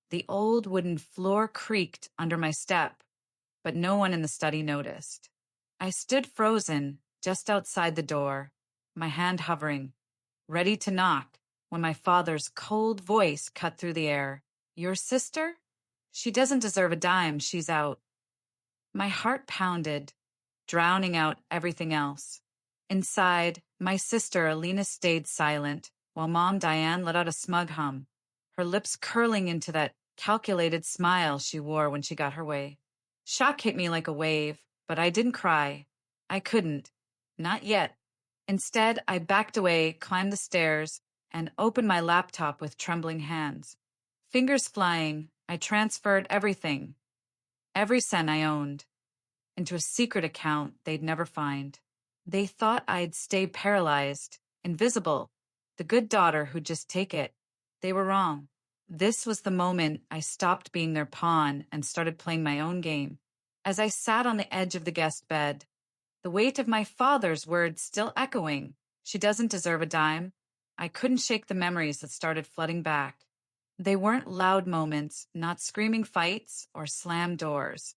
The old wooden floor creaked under my step, but no one in the study noticed. I stood frozen just outside the door, my hand hovering, ready to knock, when my father's cold voice cut through the air. Your sister? She doesn't deserve a dime, she's out. My heart pounded, drowning out everything else. Inside, my sister Alina stayed silent, while Mom Diane let out a smug hum, her lips curling into that calculated smile she wore when she got her way. Shock hit me like a wave, but I didn't cry. I couldn't. Not yet. Instead, I backed away, climbed the stairs, and opened my laptop with trembling hands. Fingers flying, I transferred everything, every cent I owned, into a secret account they'd never find. They thought I'd stay paralyzed, invisible, the good daughter who'd just take it. They were wrong. This was the moment I stopped being their pawn and started playing my own game. As I sat on the edge of the guest bed, the weight of my father's words still echoing, she doesn't deserve a dime, I couldn't shake the memories that started flooding back. They weren't loud moments, not screaming fights or slammed doors,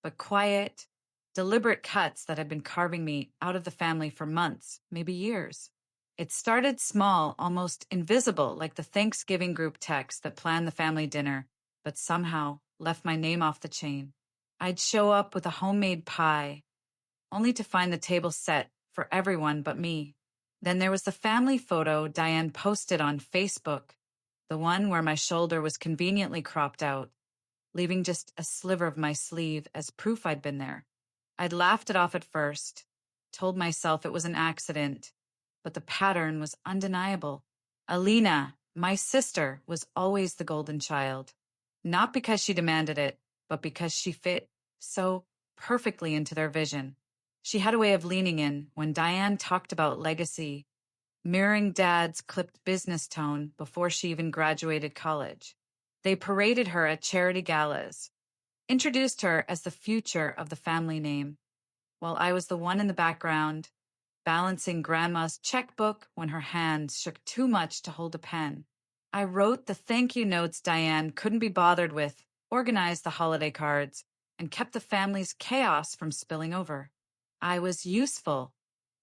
but quiet, deliberate cuts that had been carving me out of the family for months, maybe years. It started small, almost invisible, like the Thanksgiving group text that planned the family dinner, but somehow left my name off the chain. I'd show up with a homemade pie, only to find the table set for everyone but me. Then there was the family photo Diane posted on Facebook, the one where my shoulder was conveniently cropped out, leaving just a sliver of my sleeve as proof I'd been there. I'd laughed it off at first, told myself it was an accident, but the pattern was undeniable. Alina, my sister, was always the golden child, not because she demanded it, but because she fit so perfectly into their vision. She had a way of leaning in when Diane talked about legacy, mirroring Dad's clipped business tone before she even graduated college. They paraded her at charity galas, introduced her as the future of the family name, while I was the one in the background, balancing Grandma's checkbook when her hands shook too much to hold a pen. I wrote the thank you notes Diane couldn't be bothered with, organized the holiday cards, and kept the family's chaos from spilling over. I was useful,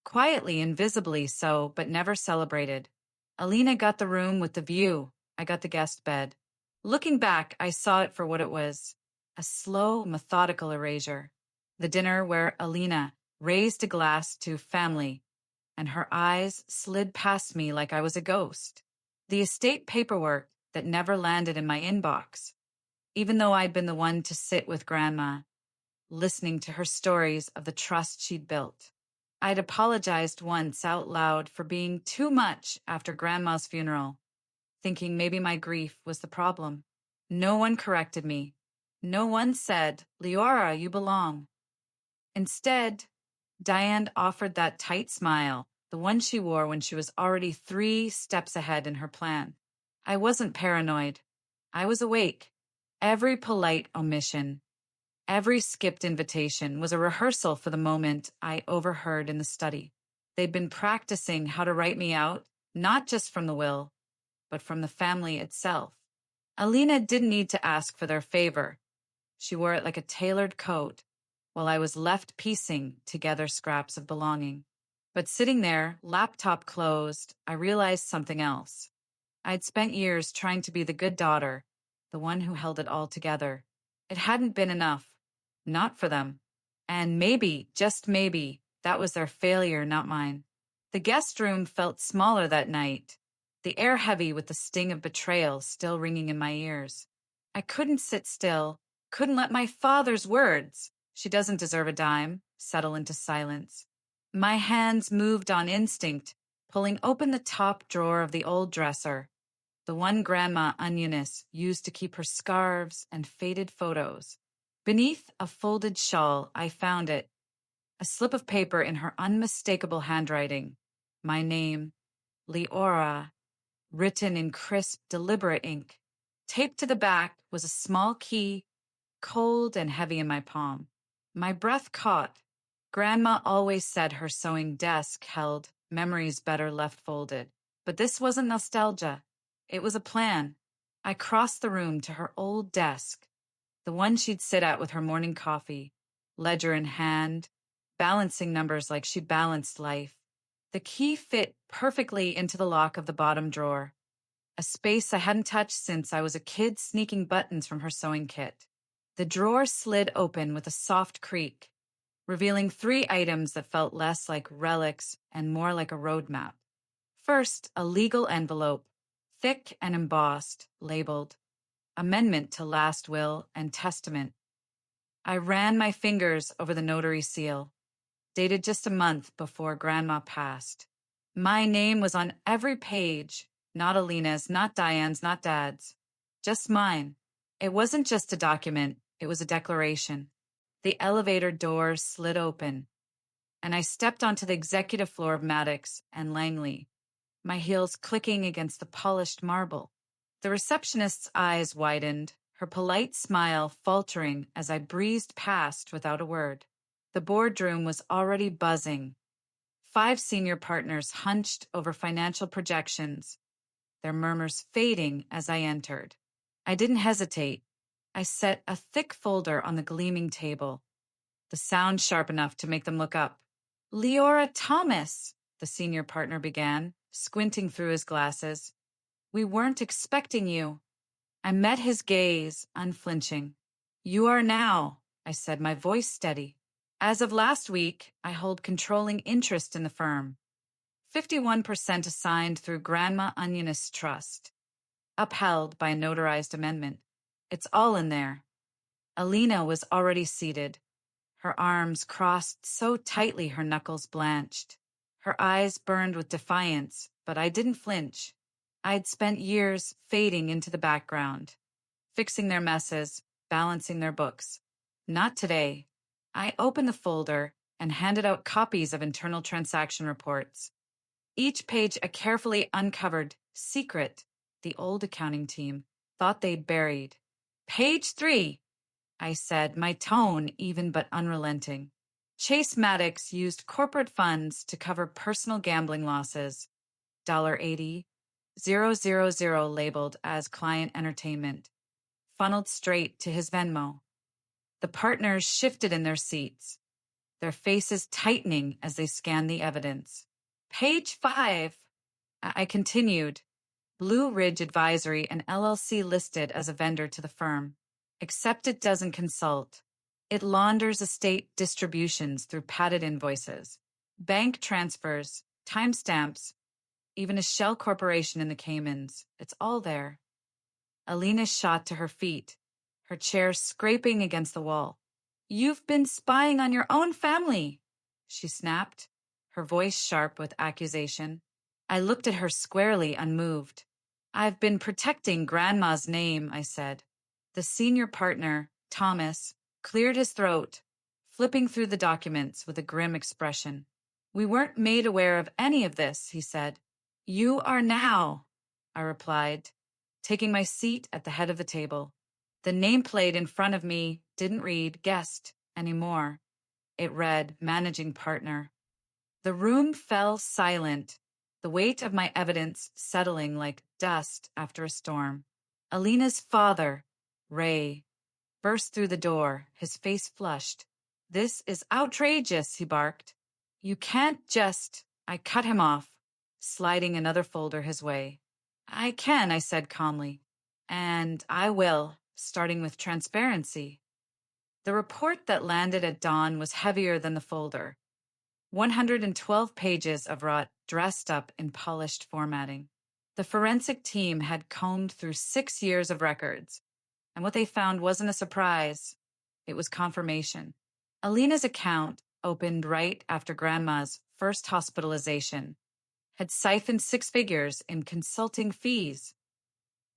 quietly and visibly so, but never celebrated. Alina got the room with the view. I got the guest bed. Looking back, I saw it for what it was, a slow, methodical erasure. The dinner where Alina raised a glass to family, and her eyes slid past me like I was a ghost. The estate paperwork that never landed in my inbox, even though I'd been the one to sit with Grandma, listening to her stories of the trust she'd built. I'd apologized once out loud for being too much after Grandma's funeral, thinking maybe my grief was the problem. No one corrected me. No one said, Leora, you belong. Instead, Diane offered that tight smile, the one she wore when she was already 3 steps ahead in her plan. I wasn't paranoid. I was awake. Every polite omission, every skipped invitation was a rehearsal for the moment I overheard in the study. They'd been practicing how to write me out, not just from the will, but from the family itself. Alina didn't need to ask for their favor. She wore it like a tailored coat, while I was left piecing together scraps of belonging. But sitting there, laptop closed, I realized something else. I'd spent years trying to be the good daughter, the one who held it all together. It hadn't been enough. Not for them. And maybe, just maybe, that was their failure, not mine. The guest room felt smaller that night, the air heavy with the sting of betrayal still ringing in my ears. I couldn't sit still, couldn't let my father's words, she doesn't deserve a dime, settle into silence. My hands moved on instinct, pulling open the top drawer of the old dresser, the one Grandma Onioness used to keep her scarves and faded photos. Beneath a folded shawl, I found it, a slip of paper in her unmistakable handwriting. My name, Leora, written in crisp, deliberate ink. Taped to the back was a small key, cold and heavy in my palm. My breath caught. Grandma always said her sewing desk held memories better left folded. But this wasn't nostalgia. It was a plan. I crossed the room to her old desk, the one she'd sit at with her morning coffee, ledger in hand, balancing numbers like she balanced life. The key fit perfectly into the lock of the bottom drawer, a space I hadn't touched since I was a kid sneaking buttons from her sewing kit. The drawer slid open with a soft creak, revealing 3 items that felt less like relics and more like a roadmap. First, a legal envelope, thick and embossed, labeled Amendment to Last Will and Testament. I ran my fingers over the notary seal, dated just a month before Grandma passed. My name was on every page, not Alina's, not Diane's, not Dad's, just mine. It wasn't just a document, it was a declaration. The elevator doors slid open, and I stepped onto the executive floor of Maddox and Langley, my heels clicking against the polished marble. The receptionist's eyes widened, her polite smile faltering as I breezed past without a word. The boardroom was already buzzing. 5 senior partners hunched over financial projections, their murmurs fading as I entered. I didn't hesitate. I set a thick folder on the gleaming table, the sound sharp enough to make them look up. "Leora Thomas," the senior partner began, squinting through his glasses. "We weren't expecting you." I met his gaze, unflinching. "You are now," I said, my voice steady. "As of last week, I hold controlling interest in the firm. 51% assigned through Grandma Onionist Trust, upheld by a notarized amendment. It's all in there." Alina was already seated, her arms crossed so tightly her knuckles blanched. Her eyes burned with defiance, but I didn't flinch. I'd spent years fading into the background, fixing their messes, balancing their books. Not today. I opened the folder and handed out copies of internal transaction reports, each page a carefully uncovered secret the old accounting team thought they'd buried. "Page 3, I said, my tone even but unrelenting. Chase Maddox used corporate funds to cover personal gambling losses. $80,000 labeled as client entertainment, funneled straight to his Venmo. The partners shifted in their seats, their faces tightening as they scanned the evidence. "Page 5, I continued. "Blue Ridge Advisory, an LLC listed as a vendor to the firm. Except it doesn't consult. It launders estate distributions through padded invoices, bank transfers, timestamps, even a shell corporation in the Caymans. It's all there." Alina shot to her feet, her chair scraping against the wall. "You've been spying on your own family," she snapped, her voice sharp with accusation. I looked at her squarely, unmoved. "I've been protecting Grandma's name," I said. The senior partner, Thomas, cleared his throat, flipping through the documents with a grim expression. "We weren't made aware of any of this," he said. "You are now," I replied, taking my seat at the head of the table. The nameplate in front of me didn't read guest anymore. It read managing partner. The room fell silent, the weight of my evidence settling like dust after a storm. Alina's father, Ray, burst through the door, his face flushed. "This is outrageous," he barked. "You can't just—" I cut him off, sliding another folder his way. "I can," I said calmly. "And I will, starting with transparency." The report that landed at dawn was heavier than the folder. 112 pages of rot dressed up in polished formatting. The forensic team had combed through 6 years of records, and what they found wasn't a surprise. It was confirmation. Alina's account, opened right after Grandma's first hospitalization, had siphoned 6 figures in consulting fees.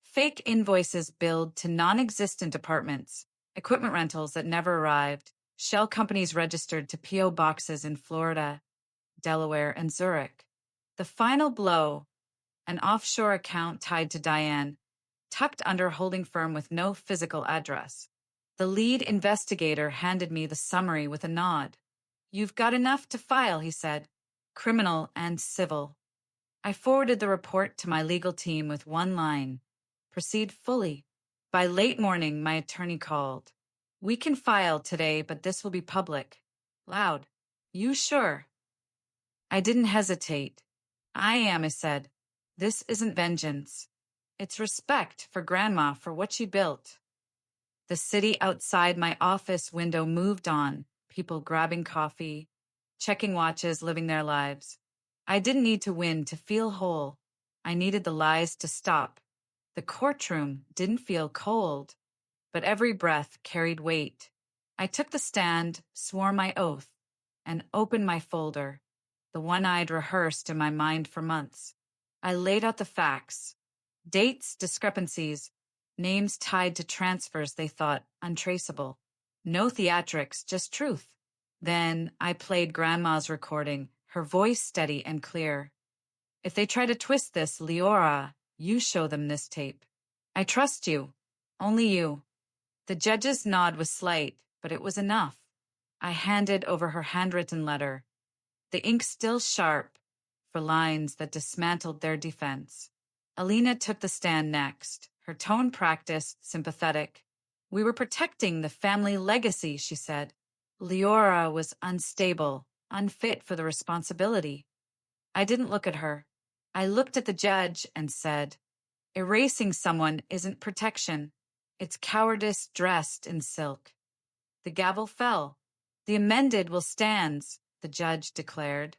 Fake invoices billed to non-existent apartments, equipment rentals that never arrived, shell companies registered to P.O. boxes in Florida, Delaware, and Zurich. The final blow, an offshore account tied to Diane, tucked under a holding firm with no physical address. The lead investigator handed me the summary with a nod. "You've got enough to file," he said. "Criminal and civil." I forwarded the report to my legal team with one line. Proceed fully. By late morning, my attorney called. We can file today, but this will be public. Loud. You sure? I didn't hesitate. I am, I said. This isn't vengeance. It's respect for Grandma for what she built. The city outside my office window moved on, people grabbing coffee, checking watches, living their lives. I didn't need to win to feel whole. I needed the lies to stop. The courtroom didn't feel cold, but every breath carried weight. I took the stand, swore my oath, and opened my folder, the one I'd rehearsed in my mind for months. I laid out the facts, dates, discrepancies, names tied to transfers they thought untraceable. No theatrics, just truth. Then I played Grandma's recording, her voice steady and clear. If they try to twist this, Leora, you show them this tape. I trust you. Only you. The judge's nod was slight, but it was enough. I handed over her handwritten letter, the ink still sharp for lines that dismantled their defense. Alina took the stand next, her tone practiced, sympathetic. We were protecting the family legacy, she said. Leora was unstable, unfit for the responsibility. I didn't look at her. I looked at the judge and said, erasing someone isn't protection. It's cowardice dressed in silk. The gavel fell. The amended will stand, the judge declared.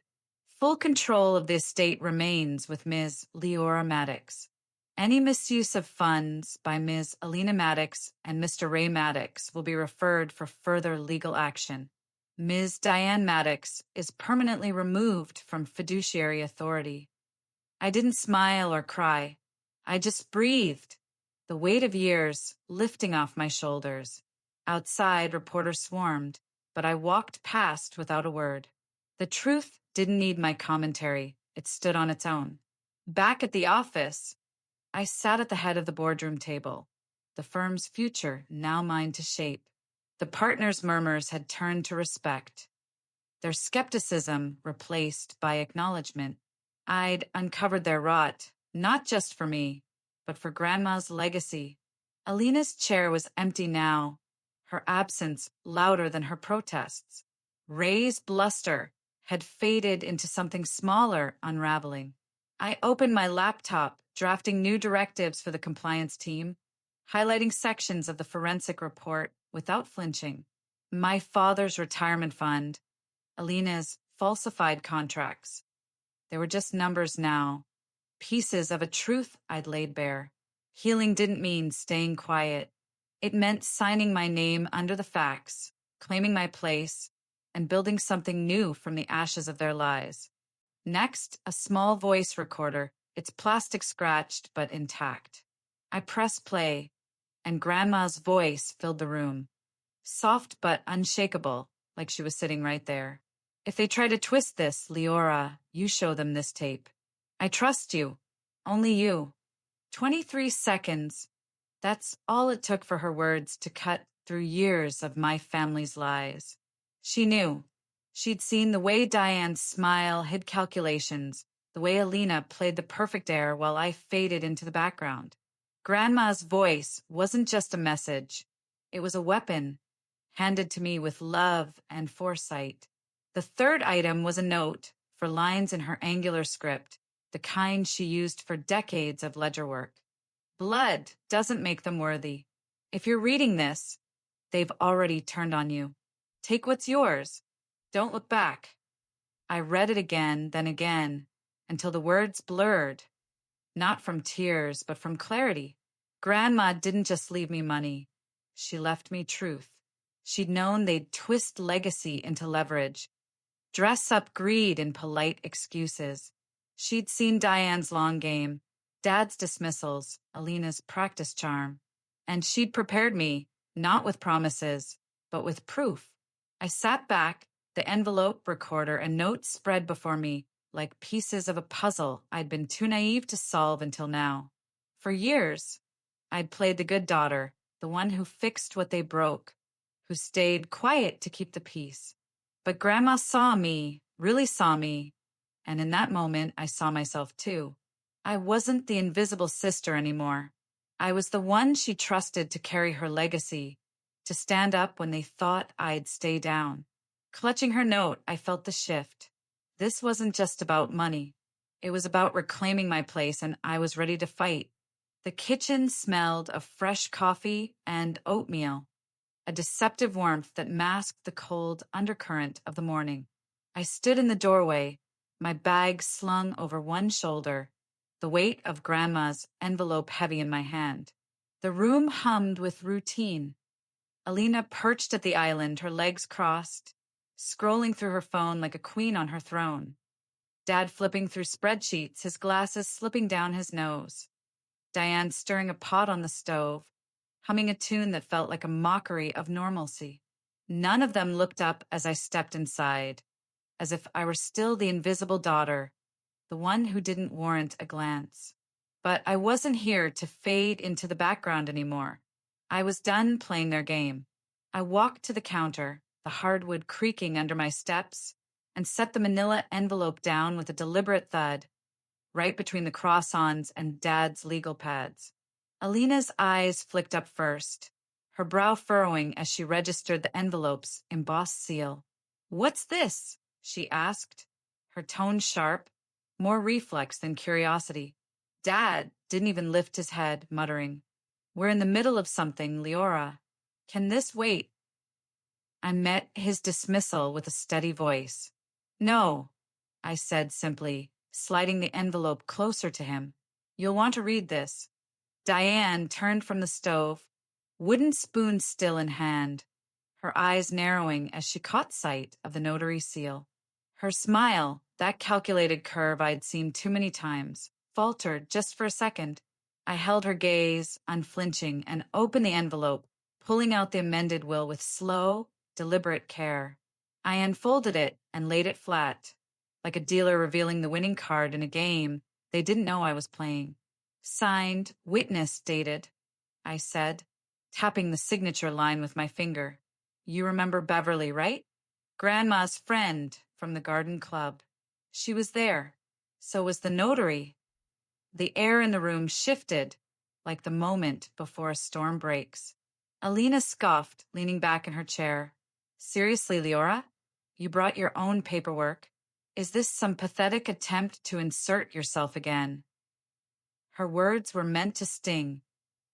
Full control of the estate remains with Ms. Leora Maddox. Any misuse of funds by Ms. Alina Maddox and Mr. Ray Maddox will be referred for further legal action. Ms. Diane Maddox is permanently removed from fiduciary authority. I didn't smile or cry. I just breathed, the weight of years lifting off my shoulders. Outside, reporters swarmed, but I walked past without a word. The truth didn't need my commentary. It stood on its own. Back at the office, I sat at the head of the boardroom table, the firm's future now mine to shape. The partners' murmurs had turned to respect, their skepticism replaced by acknowledgement. I'd uncovered their rot, not just for me, but for Grandma's legacy. Alina's chair was empty now, her absence louder than her protests. Ray's bluster had faded into something smaller, unraveling. I opened my laptop, drafting new directives for the compliance team, highlighting sections of the forensic report without flinching. My father's retirement fund, Alina's falsified contracts. They were just numbers now, pieces of a truth I'd laid bare. Healing didn't mean staying quiet. It meant signing my name under the facts, claiming my place, and building something new from the ashes of their lies. Next, a small voice recorder, its plastic scratched but intact. I pressed play, and Grandma's voice filled the room. Soft but unshakable, like she was sitting right there. If they try to twist this, Leora, you show them this tape. I trust you. Only you. 23 seconds. That's all it took for her words to cut through years of my family's lies. She knew. She'd seen the way Diane's smile hid calculations, the way Alina played the perfect air while I faded into the background. Grandma's voice wasn't just a message. It was a weapon, handed to me with love and foresight. The third item was a note for lines in her angular script, the kind she used for decades of ledger work. Blood doesn't make them worthy. If you're reading this, they've already turned on you. Take what's yours. Don't look back. I read it again, then again, until the words blurred, not from tears, but from clarity. Grandma didn't just leave me money. She left me truth. She'd known they'd twist legacy into leverage, dress up greed in polite excuses. She'd seen Diane's long game, Dad's dismissals, Alina's practice charm, and she'd prepared me, not with promises, but with proof. I sat back, the envelope, recorder, and notes spread before me like pieces of a puzzle I'd been too naive to solve until now. For years, I'd played the good daughter, the one who fixed what they broke, who stayed quiet to keep the peace. But Grandma saw me, really saw me, and in that moment I saw myself too. I wasn't the invisible sister anymore. I was the one she trusted to carry her legacy, to stand up when they thought I'd stay down. Clutching her note, I felt the shift. This wasn't just about money. It was about reclaiming my place, and I was ready to fight. The kitchen smelled of fresh coffee and oatmeal, a deceptive warmth that masked the cold undercurrent of the morning. I stood in the doorway, my bag slung over one shoulder, the weight of Grandma's envelope heavy in my hand. The room hummed with routine. Alina perched at the island, her legs crossed, scrolling through her phone like a queen on her throne. Dad flipping through spreadsheets, his glasses slipping down his nose. Diane stirring a pot on the stove, humming a tune that felt like a mockery of normalcy. None of them looked up as I stepped inside, as if I were still the invisible daughter, the one who didn't warrant a glance. But I wasn't here to fade into the background anymore. I was done playing their game. I walked to the counter, the hardwood creaking under my steps, and set the manila envelope down with a deliberate thud, right between the croissants and Dad's legal pads. Alina's eyes flicked up first, her brow furrowing as she registered the envelope's embossed seal. "What's this?" she asked, her tone sharp, more reflex than curiosity. Dad didn't even lift his head, muttering, "We're in the middle of something, Leora. Can this wait?" I met his dismissal with a steady voice. "No," I said simply, sliding the envelope closer to him. "You'll want to read this." Diane turned from the stove, wooden spoon still in hand, her eyes narrowing as she caught sight of the notary seal. Her smile, that calculated curve I'd seen too many times, faltered just for a second. I held her gaze, unflinching, and opened the envelope, pulling out the amended will with slow, deliberate care. I unfolded it and laid it flat, like a dealer revealing the winning card in a game they didn't know I was playing. "Signed, witness dated," I said, tapping the signature line with my finger. "You remember Beverly, right? Grandma's friend from the garden club. She was there. So was the notary." The air in the room shifted, like the moment before a storm breaks. Alina scoffed, leaning back in her chair. "Seriously, Leora? You brought your own paperwork. Is this some pathetic attempt to insert yourself again?" Her words were meant to sting,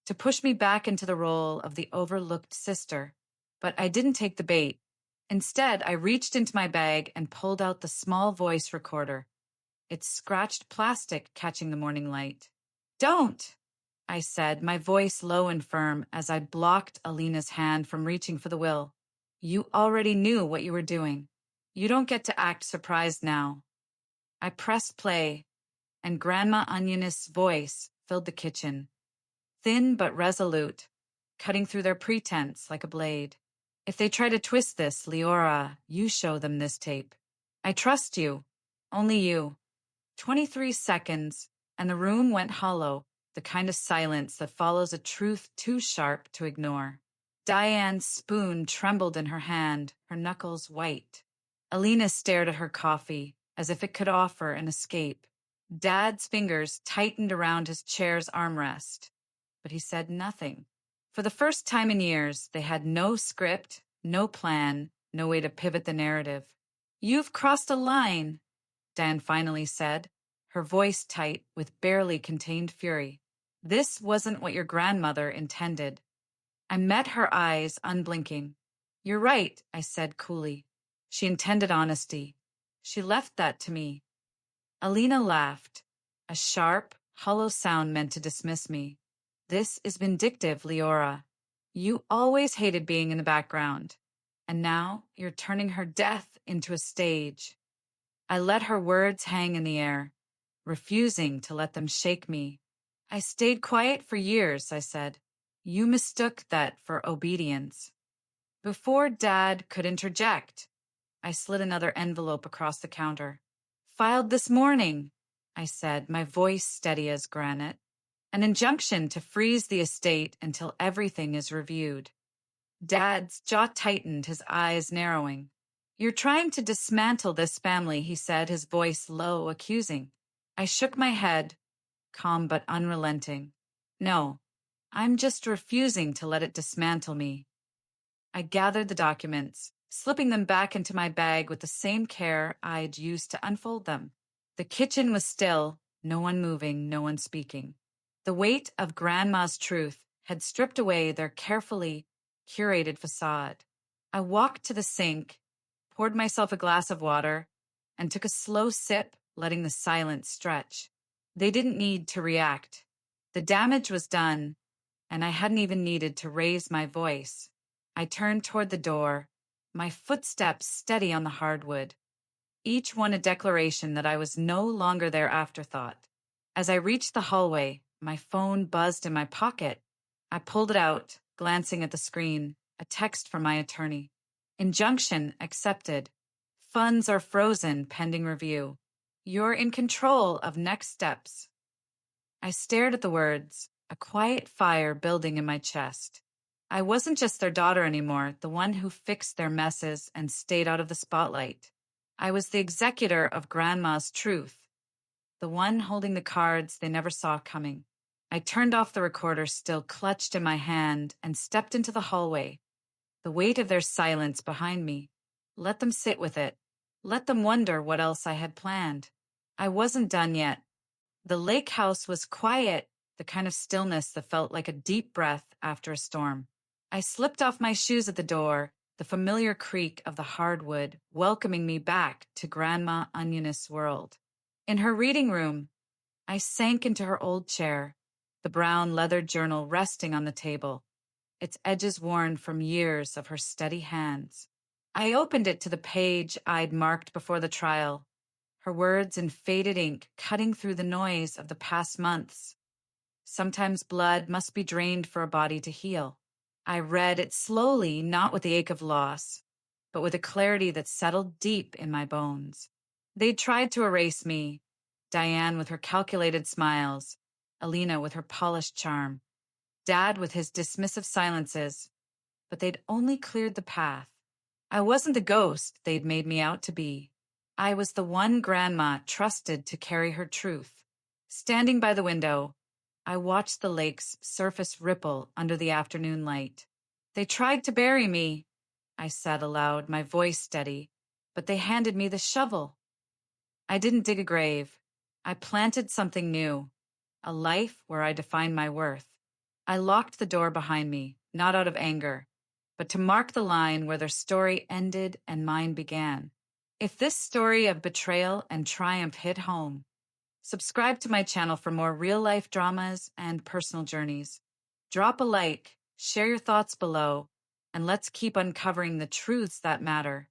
to push me back into the role of the overlooked sister. But I didn't take the bait. Instead, I reached into my bag and pulled out the small voice recorder, its scratched plastic catching the morning light. "Don't!" I said, my voice low and firm as I blocked Alina's hand from reaching for the will. "You already knew what you were doing. You don't get to act surprised now." I pressed play, and Grandma Onionist's voice filled the kitchen, thin but resolute, cutting through their pretense like a blade. "If they try to twist this, Leora, you show them this tape. I trust you. Only you." 23 seconds, and the room went hollow, the kind of silence that follows a truth too sharp to ignore. Diane's spoon trembled in her hand, her knuckles white. Alina stared at her coffee, as if it could offer an escape. Dad's fingers tightened around his chair's armrest, but he said nothing. For the first time in years, they had no script, no plan, no way to pivot the narrative. "You've crossed a line," Dan finally said, her voice tight with barely contained fury. "This wasn't what your grandmother intended." I met her eyes, unblinking. "You're right," I said coolly. "She intended honesty. She left that to me." Alina laughed, a sharp, hollow sound meant to dismiss me. "This is vindictive, Leora. You always hated being in the background, and now you're turning her death into a stage." I let her words hang in the air, refusing to let them shake me. "I stayed quiet for years," I said. "You mistook that for obedience." Before Dad could interject, I slid another envelope across the counter. "Filed this morning," I said, my voice steady as granite. "An injunction to freeze the estate until everything is reviewed." Dad's jaw tightened, his eyes narrowing. "You're trying to dismantle this family," he said, his voice low, accusing. I shook my head, calm but unrelenting. "No, I'm just refusing to let it dismantle me. I gathered the documents, slipping them back into my bag with the same care I'd used to unfold them. The kitchen was still, no one moving, no one speaking. The weight of Grandma's truth had stripped away their carefully curated facade. I walked to the sink, poured myself a glass of water, and took a slow sip, letting the silence stretch. They didn't need to react. The damage was done, and I hadn't even needed to raise my voice. I turned toward the door, my footsteps steady on the hardwood, each one a declaration that I was no longer their afterthought. As I reached the hallway, my phone buzzed in my pocket. I pulled it out, glancing at the screen, a text from my attorney. Injunction accepted. Funds are frozen pending review. You're in control of next steps. I stared at the words, a quiet fire building in my chest. I wasn't just their daughter anymore, the one who fixed their messes and stayed out of the spotlight. I was the executor of Grandma's truth, the one holding the cards they never saw coming. I turned off the recorder still clutched in my hand and stepped into the hallway, the weight of their silence behind me. Let them sit with it. Let them wonder what else I had planned. I wasn't done yet. The lake house was quiet, the kind of stillness that felt like a deep breath after a storm. I slipped off my shoes at the door, the familiar creak of the hardwood welcoming me back to Grandma Onionist's world. In her reading room, I sank into her old chair, the brown leather journal resting on the table, its edges worn from years of her steady hands. I opened it to the page I'd marked before the trial, her words in faded ink cutting through the noise of the past months. Sometimes blood must be drained for a body to heal. I read it slowly, not with the ache of loss, but with a clarity that settled deep in my bones. They'd tried to erase me, Diane with her calculated smiles, Alina with her polished charm, Dad with his dismissive silences, but they'd only cleared the path. I wasn't the ghost they'd made me out to be. I was the one Grandma trusted to carry her truth. Standing by the window, I watched the lake's surface ripple under the afternoon light. They tried to bury me, I said aloud, my voice steady, but they handed me the shovel. I didn't dig a grave. I planted something new, a life where I defined my worth. I locked the door behind me, not out of anger, but to mark the line where their story ended and mine began. If this story of betrayal and triumph hit home, subscribe to my channel for more real-life dramas and personal journeys. Drop a like, share your thoughts below, and let's keep uncovering the truths that matter.